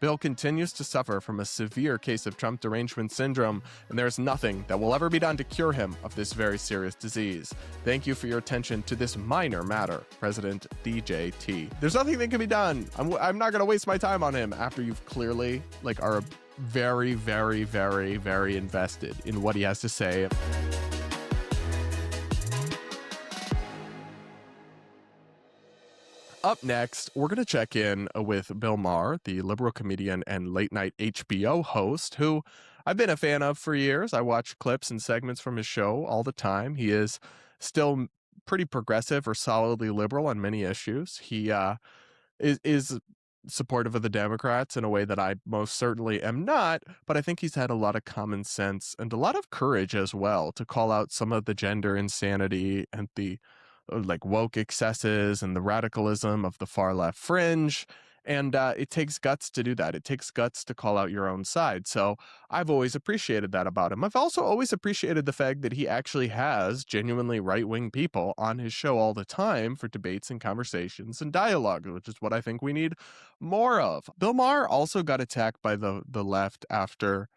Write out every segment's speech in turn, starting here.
Bill continues to suffer from a severe case of Trump derangement syndrome, and there's nothing that will ever be done to cure him of this very serious disease. Thank you for your attention to this minor matter, President DJT. There's nothing that can be done. I'm not going to waste my time on him after you've clearly, are very, very, very, very invested in what he has to say. Up next, we're going to check in with Bill Maher, the liberal comedian and late-night HBO host, who I've been a fan of for years. I watch clips and segments from his show all the time. He is still pretty progressive or solidly liberal on many issues. He is supportive of the Democrats in a way that I most certainly am not, but I think he's had a lot of common sense and a lot of courage as well to call out some of the gender insanity and the woke excesses and the radicalism of the far left fringe. And it takes guts to do that. It takes guts to call out your own side. So I've always appreciated that about him. I've also always appreciated the fact that he actually has genuinely right-wing people on his show all the time for debates and conversations and dialogue, which is what I think we need more of. Bill Maher also got attacked by the left after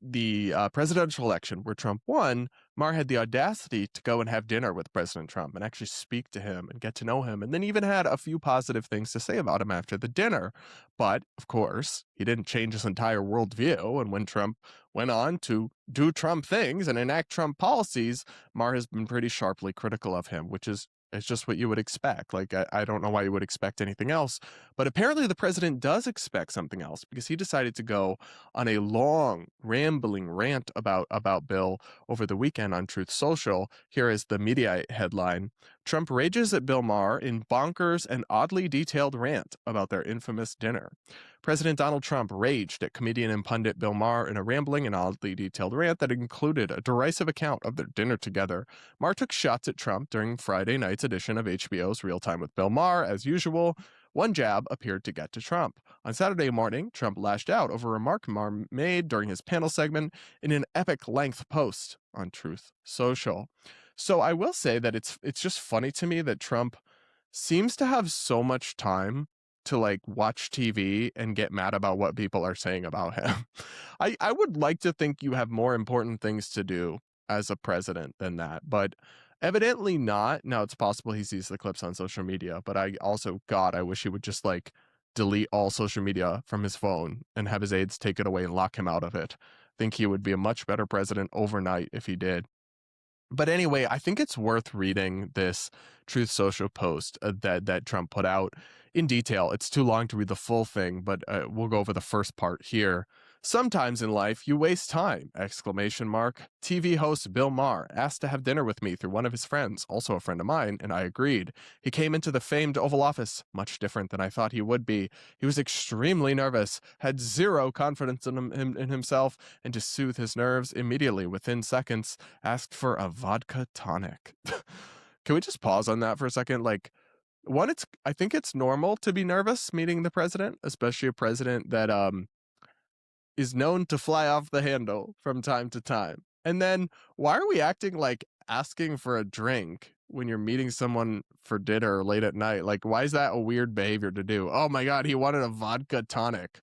the presidential election where Trump won. Maher had the audacity to go and have dinner with President Trump and actually speak to him and get to know him, and then even had a few positive things to say about him after the dinner. But, of course, he didn't change his entire worldview, and when Trump went on to do Trump things and enact Trump policies, Maher has been pretty sharply critical of him, which is it's just what you would expect. I don't know why you would expect anything else. But apparently the president does expect something else, because he decided to go on a long, rambling rant about Bill over the weekend on Truth Social. Here is the media headline. Trump rages at Bill Maher in bonkers and oddly detailed rant about their infamous dinner. President Donald Trump raged at comedian and pundit Bill Maher in a rambling and oddly detailed rant that included a derisive account of their dinner together. Maher took shots at Trump during Friday night's edition of HBO's Real Time with Bill Maher. As usual, one jab appeared to get to Trump. On Saturday morning, Trump lashed out over a remark Maher made during his panel segment in an epic-length post on Truth Social. So I will say that it's just funny to me that Trump seems to have so much time to watch TV and get mad about what people are saying about him. I would like to think you have more important things to do as a president than that, but evidently not. Now, it's possible he sees the clips on social media, but I wish he would just delete all social media from his phone and have his aides take it away and lock him out of it. I think he would be a much better president overnight if he did. But anyway, I think it's worth reading this Truth Social post that Trump put out in detail. It's too long to read the full thing, but we'll go over the first part here. Sometimes in life, you waste time! TV host Bill Maher asked to have dinner with me through one of his friends, also a friend of mine, and I agreed. He came into the famed Oval Office, much different than I thought he would be. He was extremely nervous, had zero confidence in himself, and to soothe his nerves, immediately, within seconds, asked for a vodka tonic. Can we just pause on that for a second? I think it's normal to be nervous meeting the president, especially a president that is known to fly off the handle from time to time. And then why are we acting like asking for a drink when you're meeting someone for dinner late at night? Why is that a weird behavior to do? Oh my God, he wanted a vodka tonic.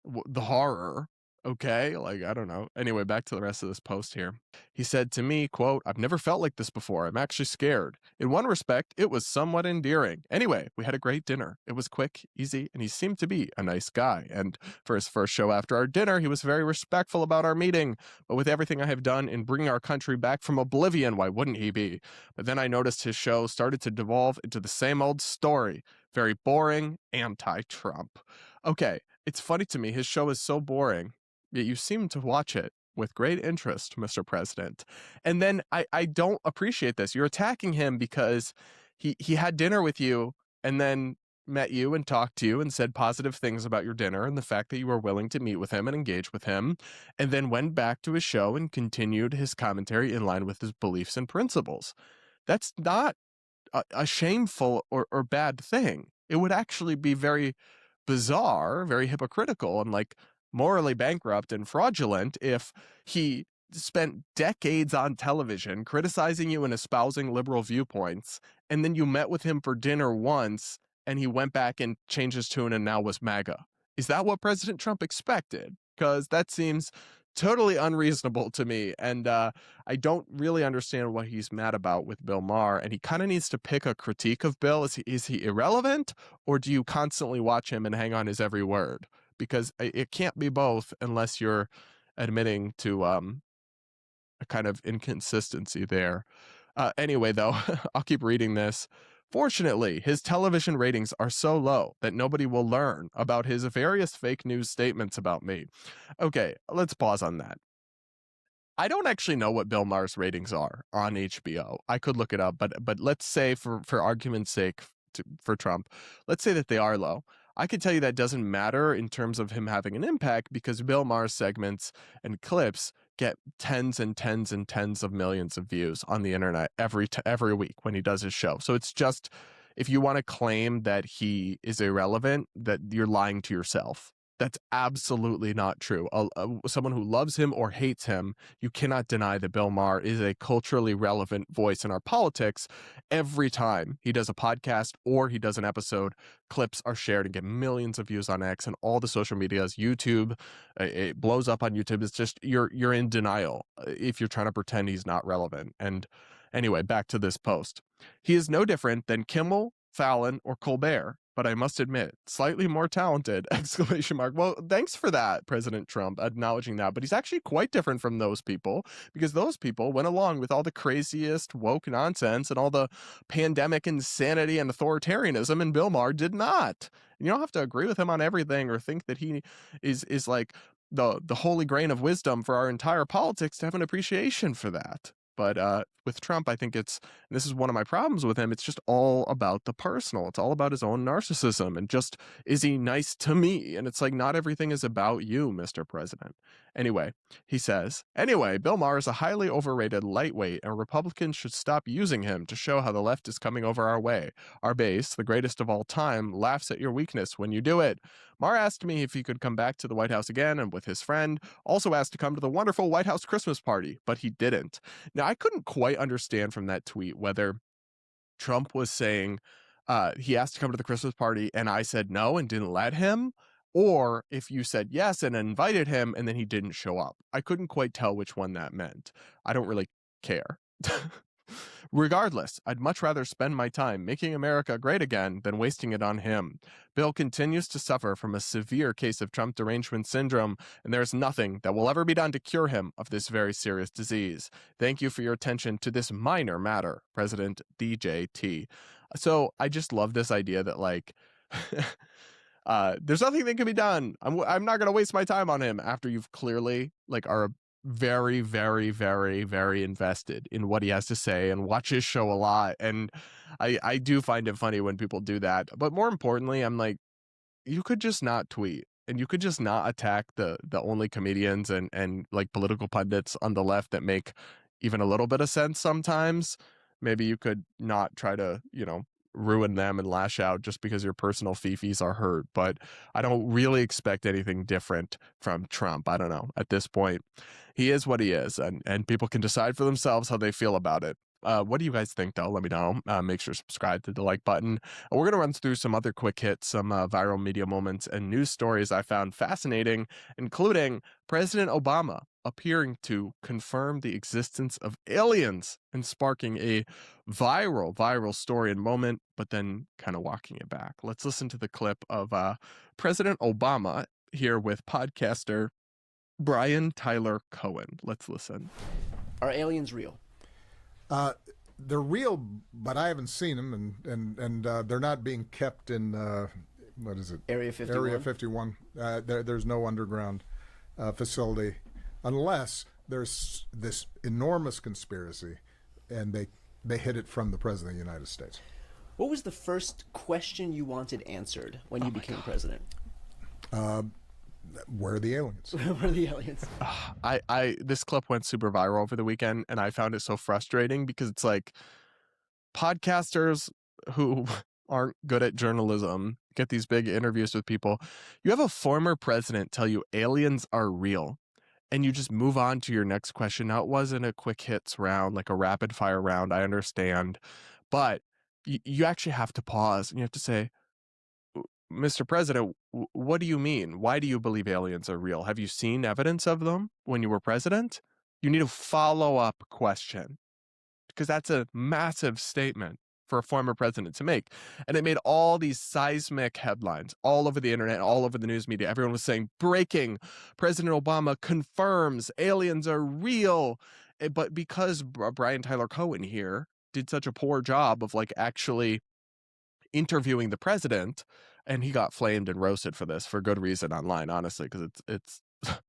The horror. Okay, I don't know. Anyway, back to the rest of this post here. He said to me, quote, "I've never felt like this before. I'm actually scared. In one respect, it was somewhat endearing. Anyway, we had a great dinner. It was quick, easy, and he seemed to be a nice guy. And for his first show after our dinner, he was very respectful about our meeting. But with everything I have done in bringing our country back from oblivion, why wouldn't he be? But then I noticed his show started to devolve into the same old story. Very boring, anti-Trump." Okay, it's funny to me. His show is so boring, yet you seem to watch it with great interest, Mr. President. And then I don't appreciate this. You're attacking him because he had dinner with you and then met you and talked to you and said positive things about your dinner and the fact that you were willing to meet with him and engage with him, and then went back to his show and continued his commentary in line with his beliefs and principles. That's not a shameful or bad thing. It would actually be very bizarre, very hypocritical, and morally bankrupt and fraudulent if he spent decades on television criticizing you and espousing liberal viewpoints, and then you met with him for dinner once and he went back and changed his tune and now was MAGA. is that what President Trump expected? Because that seems totally unreasonable to me. And I don't really understand what he's mad about with Bill Maher. And he kind of needs to pick a critique of Bill. Is he irrelevant, or do you constantly watch him and hang on his every word? Because it can't be both unless you're admitting to a kind of inconsistency there. Anyway, though, I'll keep reading this. Fortunately, his television ratings are so low that nobody will learn about his various fake news statements about me. Okay, let's pause on that. I don't actually know what Bill Maher's ratings are on HBO. I could look it up, but let's say for argument's sake for Trump, let's say that they are low. I can tell you that doesn't matter in terms of him having an impact because Bill Maher's segments and clips get tens and tens and tens of millions of views on the internet every week when he does his show. So it's just, if you want to claim that he is irrelevant, that you're lying to yourself. That's absolutely not true. Someone who loves him or hates him, you cannot deny that Bill Maher is a culturally relevant voice in our politics. Every time he does a podcast or he does an episode, clips are shared and get millions of views on X and all the social medias. YouTube, it blows up on YouTube. It's just you're in denial if you're trying to pretend he's not relevant. And anyway, back to this post. He is no different than Kimmel, Fallon, or Colbert, but I must admit, slightly more talented, exclamation mark. Well, thanks for that, President Trump, acknowledging that. But he's actually quite different from those people because those people went along with all the craziest woke nonsense and all the pandemic insanity and authoritarianism, and Bill Maher did not. And you don't have to agree with him on everything or think that he is like the holy grain of wisdom for our entire politics to have an appreciation for that. But with Trump, I think and this is one of my problems with him, it's just all about the personal. It's all about his own narcissism and just, is he nice to me? And it's like, not everything is about you, Mr. President. Anyway, he says, anyway, Bill Maher is a highly overrated lightweight, and Republicans should stop using him to show how the left is coming over our way. Our base, the greatest of all time, laughs at your weakness when you do it. Maher asked me if he could come back to the White House again and with his friend, also asked to come to the wonderful White House Christmas party, but he didn't. Now, I couldn't quite understand from that tweet whether Trump was saying he asked to come to the Christmas party and I said no and didn't let him, or if you said yes and invited him and then he didn't show up. I couldn't quite tell which one that meant. I don't really care. Regardless, I'd much rather spend my time making America great again than wasting it on him. Bill continues to suffer from a severe case of Trump derangement syndrome, and there's nothing that will ever be done to cure him of this very serious disease. Thank you for your attention to this minor matter, President DJT. So I just love this idea that, like, there's nothing that can be done. I'm not going to waste my time on him after you've clearly, like, are very, very, very, very invested in what he has to say and watch his show a lot. And I do find it funny when people do that. But more importantly, I'm like, you could just not tweet and you could just not attack the only comedians and like political pundits on the left that make even a little bit of sense sometimes. Maybe you could not try to, ruin them and lash out just because your personal fifis are hurt. But I don't really expect anything different from Trump. I don't know. At this point, he is what he is, and people can decide for themselves how they feel about it. What do you guys think, though? Let me know. Make sure to subscribe to the like button. We're going to run through some other quick hits, some viral media moments and news stories I found fascinating, including President Obama appearing to confirm the existence of aliens and sparking a viral story and moment, but then kind of walking it back. Let's listen to the clip of President Obama here with podcaster Brian Tyler Cohen. Let's listen. Are aliens real? They're real, but I haven't seen them, and they're not being kept in what is it? Area 51. Area 51. There's no underground facility, unless there's this enormous conspiracy, and they hid it from the President of the United States. What was the first question you wanted answered when you became president? Where are the aliens? Where are the aliens? This clip went super viral over the weekend, and I found it so frustrating because it's like podcasters who aren't good at journalism get these big interviews with people. You have a former president tell you aliens are real, and you just move on to your next question. Now, it wasn't a quick hits round, like a rapid fire round, I understand, but you actually have to pause and you have to say, Mr. President, what do you mean? Why do you believe aliens are real? Have you seen evidence of them when you were president? You need a follow-up question because that's a massive statement for a former president to make. And it made all these seismic headlines all over the internet, all over the news media. Everyone was saying, breaking, President Obama confirms aliens are real. But because Brian Tyler Cohen here did such a poor job of like actually interviewing the president, and he got flamed and roasted for this for good reason online, honestly, because it's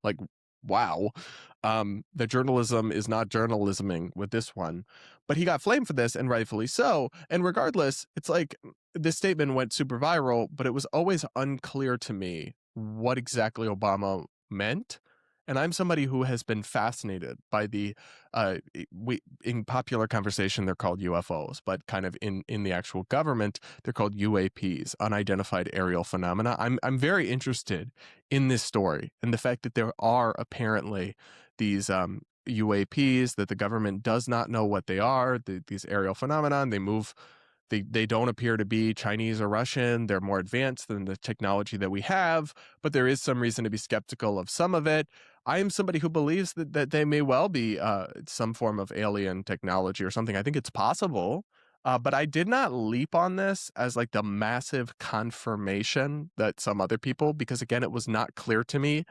like, wow, the journalism is not journalisming with this one, but he got flamed for this, and rightfully so. And regardless, it's like this statement went super viral, but it was always unclear to me what exactly Obama meant. And I'm somebody who has been fascinated by the in popular conversation they're called UFOs, but kind of in the actual government they're called UAPs, unidentified aerial phenomena. I'm very interested in this story and the fact that there are apparently these UAPs that the government does not know what they are. These aerial phenomena, they move. They don't appear to be Chinese or Russian. They're more advanced than the technology that we have, but there is some reason to be skeptical of some of it. I am somebody who believes that they may well be some form of alien technology or something. I think it's possible, but I did not leap on this as like the massive confirmation that some other people, because again, it was not clear to me.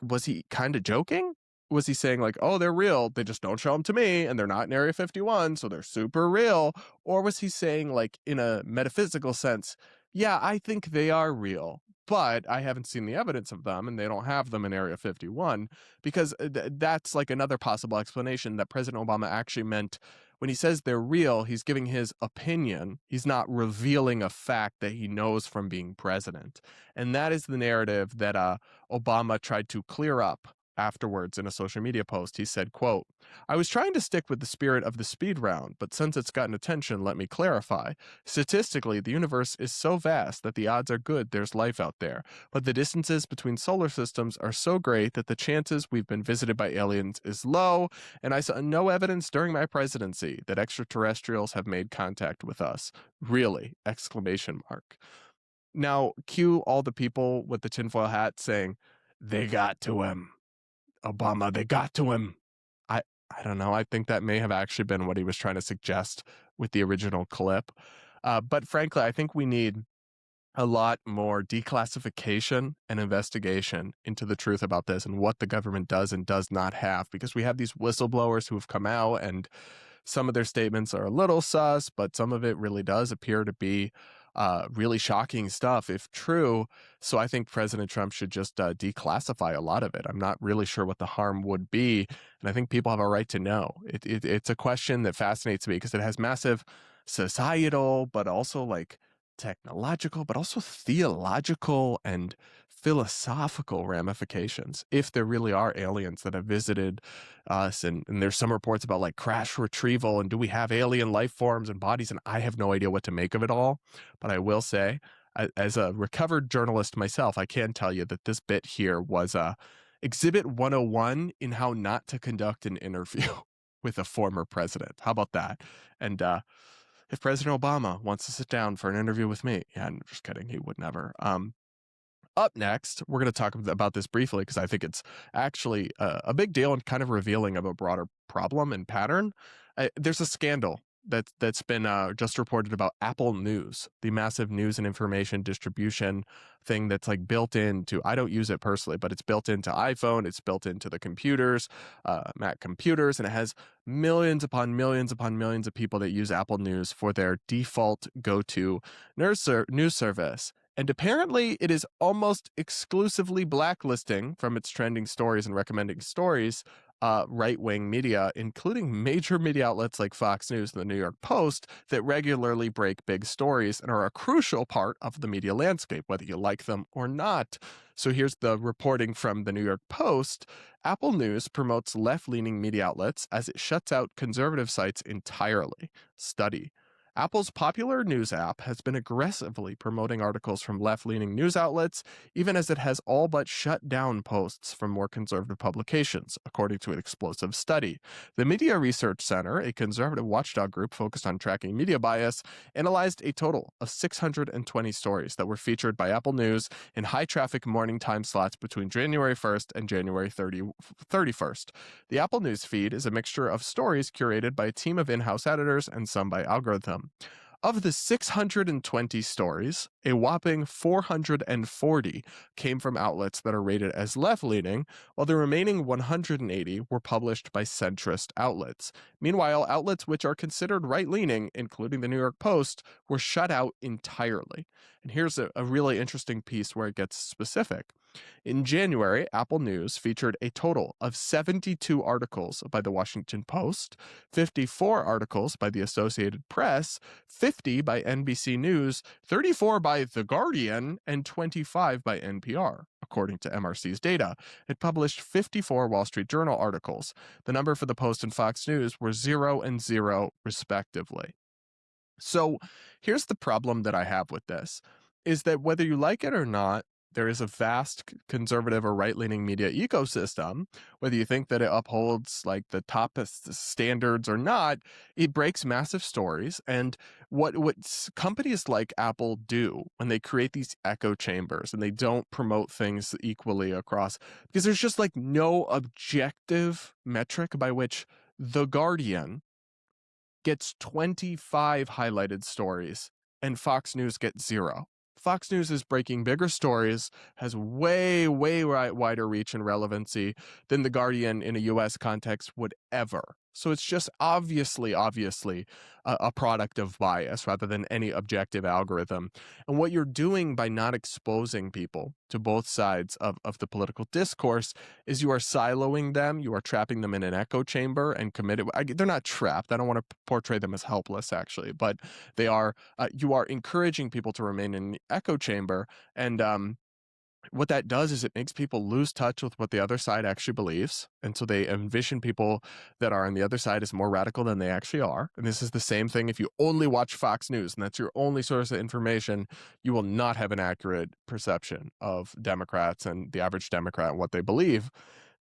Was he kind of joking? Was he saying like, oh, they're real, they just don't show them to me, and they're not in Area 51, so they're super real? Or was he saying like in a metaphysical sense, yeah, I think they are real, but I haven't seen the evidence of them, and they don't have them in Area 51? Because that's like another possible explanation that President Obama actually meant when he says they're real, he's giving his opinion. He's not revealing a fact that he knows from being president. And that is the narrative that Obama tried to clear up afterwards in a social media post. He said, quote, I was trying to stick with the spirit of the speed round, but since it's gotten attention, let me clarify. Statistically, the universe is so vast that the odds are good there's life out there, but the distances between solar systems are so great that the chances we've been visited by aliens is low, and I saw no evidence during my presidency that extraterrestrials have made contact with us. Really? Exclamation mark. Now, cue all the people with the tinfoil hat saying, they got to him. Obama, they got to him. I don't know. I think that may have actually been what he was trying to suggest with the original clip. But frankly, I think we need a lot more declassification and investigation into the truth about this and what the government does and does not have, because we have these whistleblowers who have come out and some of their statements are a little sus, but some of it really does appear to be really shocking stuff if true. So I think President Trump should just declassify a lot of it. I'm not really sure what the harm would be, and I think people have a right to know. It's a question that fascinates me because it has massive societal, but also like technological, but also theological and philosophical ramifications if there really are aliens that have visited us. And there's some reports about like crash retrieval and do we have alien life forms and bodies, and I have no idea what to make of it all. But I will say, as a recovered journalist myself, I can tell you that this bit here was exhibit 101 in how not to conduct an interview with a former president. How about that? And if President Obama wants to sit down for an interview with me, yeah, I'm just kidding, he would never. Up next, we're going to talk about this briefly because I think it's actually a big deal and kind of revealing of a broader problem and pattern. There's a scandal that's been just reported about Apple News, the massive news and information distribution thing that's like built into, I don't use it personally, but it's built into iPhone, it's built into the computers, Mac computers, and it has millions upon millions upon millions of people that use Apple News for their default go-to news service. And apparently it is almost exclusively blacklisting from its trending stories and recommending stories right-wing media, including major media outlets like Fox News and the New York Post that regularly break big stories and are a crucial part of the media landscape, whether you like them or not. So here's the reporting from the New York Post. Apple News promotes left-leaning media outlets as it shuts out conservative sites entirely. Study. Apple's popular news app has been aggressively promoting articles from left-leaning news outlets, even as it has all but shut down posts from more conservative publications, according to an explosive study. The Media Research Center, a conservative watchdog group focused on tracking media bias, analyzed a total of 620 stories that were featured by Apple News in high-traffic morning time slots between January 1st and January 31st. The Apple News feed is a mixture of stories curated by a team of in-house editors and some by algorithm. Of the 620 stories, a whopping 440 came from outlets that are rated as left-leaning, while the remaining 180 were published by centrist outlets. Meanwhile, outlets which are considered right-leaning, including the New York Post, were shut out entirely. And here's a really interesting piece where it gets specific. In January, Apple News featured a total of 72 articles by the Washington Post, 54 articles by the Associated Press, 50 by NBC News, 34 by The Guardian, and 25 by NPR. According to MRC's data, it published 54 Wall Street Journal articles. The number for the Post and Fox News were 0 and 0, respectively. So here's the problem that I have with this, is that whether you like it or not, there is a vast conservative or right-leaning media ecosystem. Whether you think that it upholds like the toppest standards or not, it breaks massive stories. And what companies like Apple do when they create these echo chambers and they don't promote things equally across, because there's just like no objective metric by which The Guardian gets 25 highlighted stories and Fox News gets 0. Fox News is breaking bigger stories, has way wider reach and relevancy than The Guardian in a US context would ever. So it's just obviously a product of bias rather than any objective algorithm. And what you're doing by not exposing people to both sides of the political discourse is you are siloing them, you are trapping them in an echo chamber and committed. They're not trapped. I don't want to portray them as helpless, actually, but they are. You are encouraging people to remain in the echo chamber, and what that does is it makes people lose touch with what the other side actually believes. And so they envision people that are on the other side as more radical than they actually are. And this is the same thing if you only watch Fox News and that's your only source of information, you will not have an accurate perception of Democrats and the average Democrat and what they believe.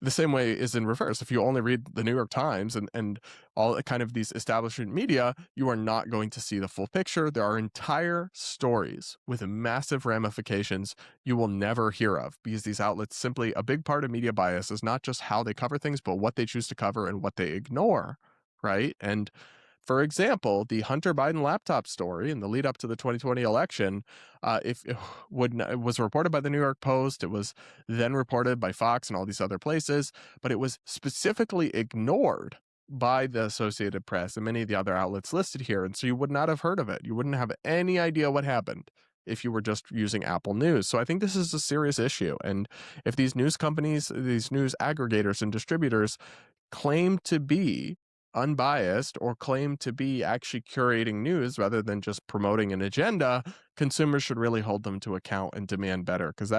The same way is in reverse. If you only read the New York Times and all kind of these establishment media, you are not going to see the full picture. There are entire stories with massive ramifications you will never hear of because these outlets simply, a big part of media bias is not just how they cover things, but what they choose to cover and what they ignore, right? And for example, the Hunter Biden laptop story in the lead up to the 2020 election, if it was reported by the New York Post, it was then reported by Fox and all these other places, but it was specifically ignored by the Associated Press and many of the other outlets listed here. And so you would not have heard of it. You wouldn't have any idea what happened if you were just using Apple News. So I think this is a serious issue. And if these news companies, these news aggregators and distributors claim to be unbiased or claim to be actually curating news rather than just promoting an agenda, consumers should really hold them to account and demand better, because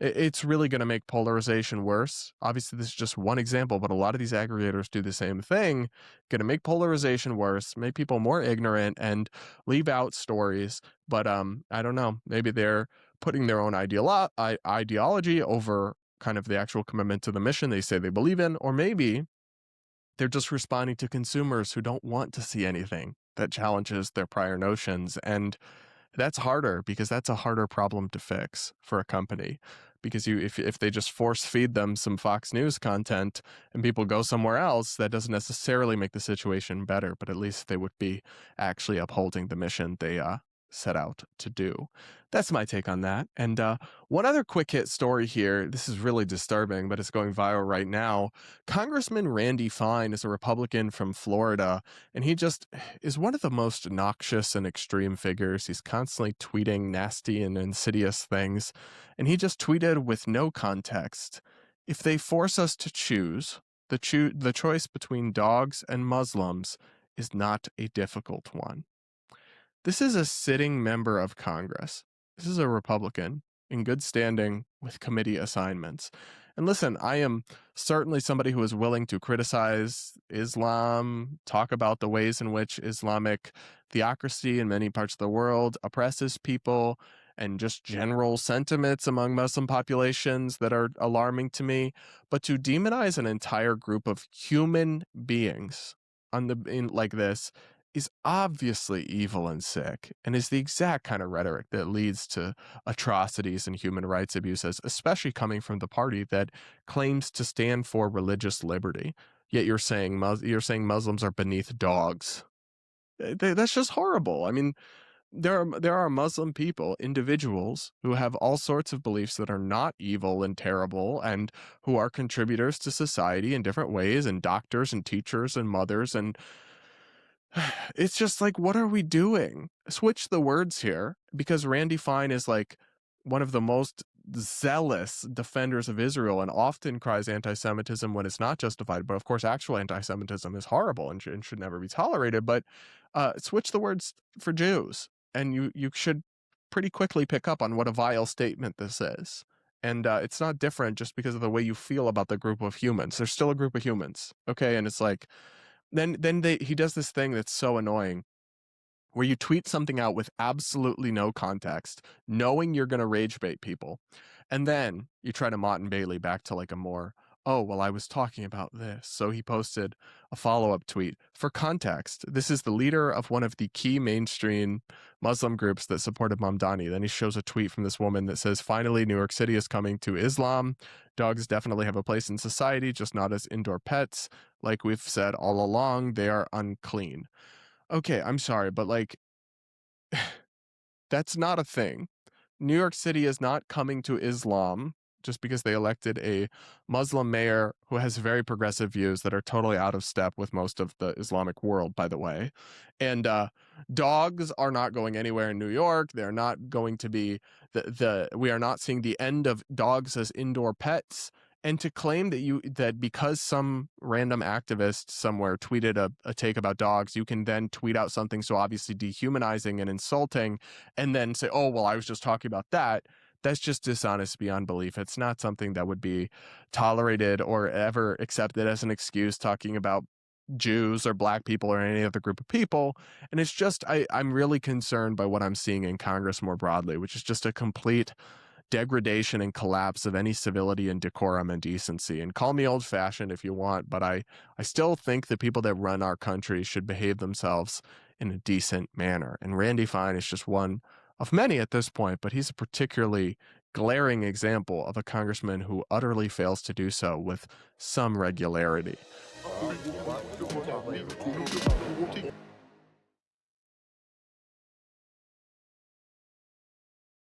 it's really going to make polarization worse. Obviously, this is just one example, but a lot of these aggregators do the same thing. Going to make polarization worse, make people more ignorant, and leave out stories. But I don't know. Maybe they're putting their own ideology over kind of the actual commitment to the mission they say they believe in, or maybe they're just responding to consumers who don't want to see anything that challenges their prior notions. And that's harder because that's a harder problem to fix for a company. Because if they just force feed them some Fox News content and people go somewhere else, that doesn't necessarily make the situation better, but at least they would be actually upholding the mission they set out to do. That's my take on that. And one other quick hit story here. This is really disturbing, but it's going viral right now. Congressman Randy Fine is a Republican from Florida, and he just is one of the most noxious and extreme figures. He's constantly tweeting nasty and insidious things. And he just tweeted with no context, "If they force us to choose, the choice between dogs and Muslims is not a difficult one." This is a sitting member of Congress. This is a Republican in good standing with committee assignments. And listen, I am certainly somebody who is willing to criticize Islam, talk about the ways in which Islamic theocracy in many parts of the world oppresses people, and just general sentiments among Muslim populations that are alarming to me. But to demonize an entire group of human beings like this is obviously evil and sick, and is the exact kind of rhetoric that leads to atrocities and human rights abuses, especially coming from the party that claims to stand for religious liberty. Yet you're saying Muslims are beneath dogs. That's just horrible. I mean, there are Muslim people, individuals who have all sorts of beliefs that are not evil and terrible, and who are contributors to society in different ways, and doctors and teachers and mothers, and it's just like, what are we doing? Switch the words here, because Randy Fine is like one of the most zealous defenders of Israel and often cries anti-Semitism when it's not justified. But of course, actual anti-Semitism is horrible and should never be tolerated. But switch the words for Jews, and you should pretty quickly pick up on what a vile statement this is. And it's not different just because of the way you feel about the group of humans. There's still a group of humans, okay? And it's like, he does this thing that's so annoying, where you tweet something out with absolutely no context, knowing you're going to rage bait people, and then you try to Mott and Bailey back to like a more, oh, well, I was talking about this. So he posted a follow-up tweet. For context, this is the leader of one of the key mainstream Muslim groups that supported Mamdani. Then he shows a tweet from this woman that says, finally, New York City is coming to Islam. Dogs definitely have a place in society, just not as indoor pets. Like we've said all along, they are unclean. Okay, I'm sorry, but like, that's not a thing. New York City is not coming to Islam just because they elected a Muslim mayor who has very progressive views that are totally out of step with most of the Islamic world, by the way. And dogs are not going anywhere in New York. They're not going to be we are not seeing the end of dogs as indoor pets. And to claim that because some random activist somewhere tweeted a take about dogs, you can then tweet out something so obviously dehumanizing and insulting, and then say, oh, well, I was just talking about that. That's just dishonest beyond belief. It's not something that would be tolerated or ever accepted as an excuse, talking about Jews or black people or any other group of people. And it's just, I'm really concerned by what I'm seeing in Congress more broadly, which is just a complete degradation and collapse of any civility and decorum and decency. And call me old-fashioned if you want, but I still think the people that run our country should behave themselves in a decent manner. And Randy Fine is just one of many at this point, but he's a particularly glaring example of a congressman who utterly fails to do so with some regularity.